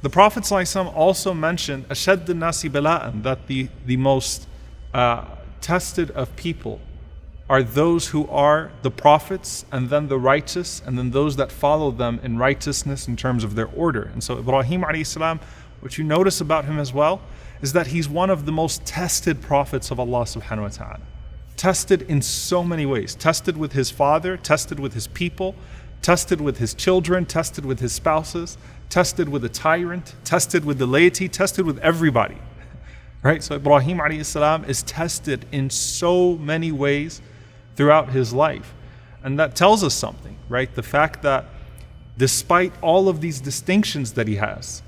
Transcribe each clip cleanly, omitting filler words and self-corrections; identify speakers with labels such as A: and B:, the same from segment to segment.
A: The Prophet ﷺ also mentioned أَشَدُّ النَّاسِ بَلَاءً, that the most tested of people are those who are the prophets, and then the righteous, and then those that follow them in righteousness in terms of their order. And so Ibrahim alayhi salam, what you notice about him as well, is that he's one of the most tested prophets of Allah subhanahu wa ta'ala. Tested in so many ways. Tested with his father, tested with his people, tested with his children, tested with his spouses, tested with a tyrant, tested with the laity, tested with everybody. Right? So Ibrahim alayhi salam is tested in so many ways throughout his life. And that tells us something, right? The fact that despite all of these distinctions that he has,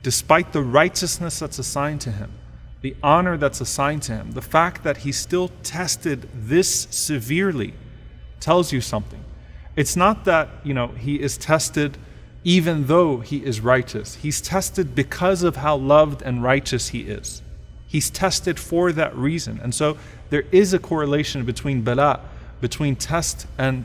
A: despite the righteousness that's assigned to him, the honor that's assigned to him, the fact that he still tested this severely tells you something. It's not that, he is tested even though he is righteous. He's tested because of how loved and righteous he is. He's tested for that reason. And so there is a correlation between bala, between test and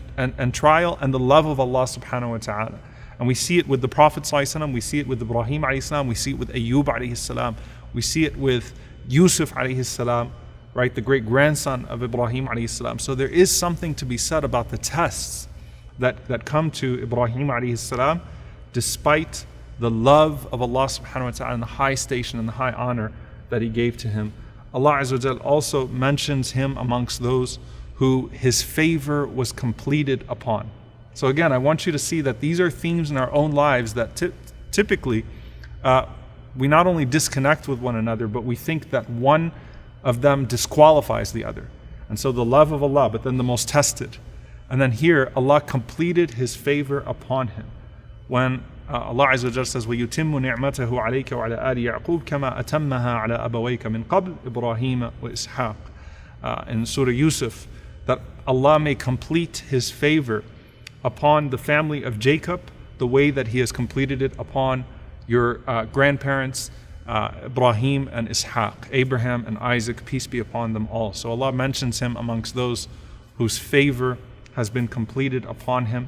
A: trial, and the love of Allah subhanahu wa ta'ala. And we see it with the Prophet ﷺ, we see it with Ibrahim alayhi salam, we see it with Ayyub alayhi salam, we see it with Yusuf alayhi salam, right, the great grandson of Ibrahim alayhi salam. So there is something to be said about the tests that come to Ibrahim alayhi salam, despite the love of Allah subhanahu wa ta'ala and the high station and the high honor that he gave to him. Allah Azza wa Jal also mentions him amongst those who his favor was completed upon. So again, I want you to see that these are themes in our own lives that typically we not only disconnect with one another, but we think that one of them disqualifies the other. And so the love of Allah, but then the most tested. And then here, Allah completed his favor upon him. When Allah Azza wa Jalla says, وَيُتِمُّ نِعْمَتَهُ عَلَيْكَ وَعَلَى آلِ يَعْقُوبَ كَمَا أَتَمَّهَا عَلَى أَبَوَيْكَ مِنْ قَبْلِ إِبْرَاهِيمَ وَإِسْحَاقَ. In Surah Yusuf, that Allah may complete his favor upon the family of Jacob the way that he has completed it upon your grandparents, Ibrahim and Ishaq, Abraham and Isaac, peace be upon them all. So Allah mentions him amongst those whose favor has been completed upon him.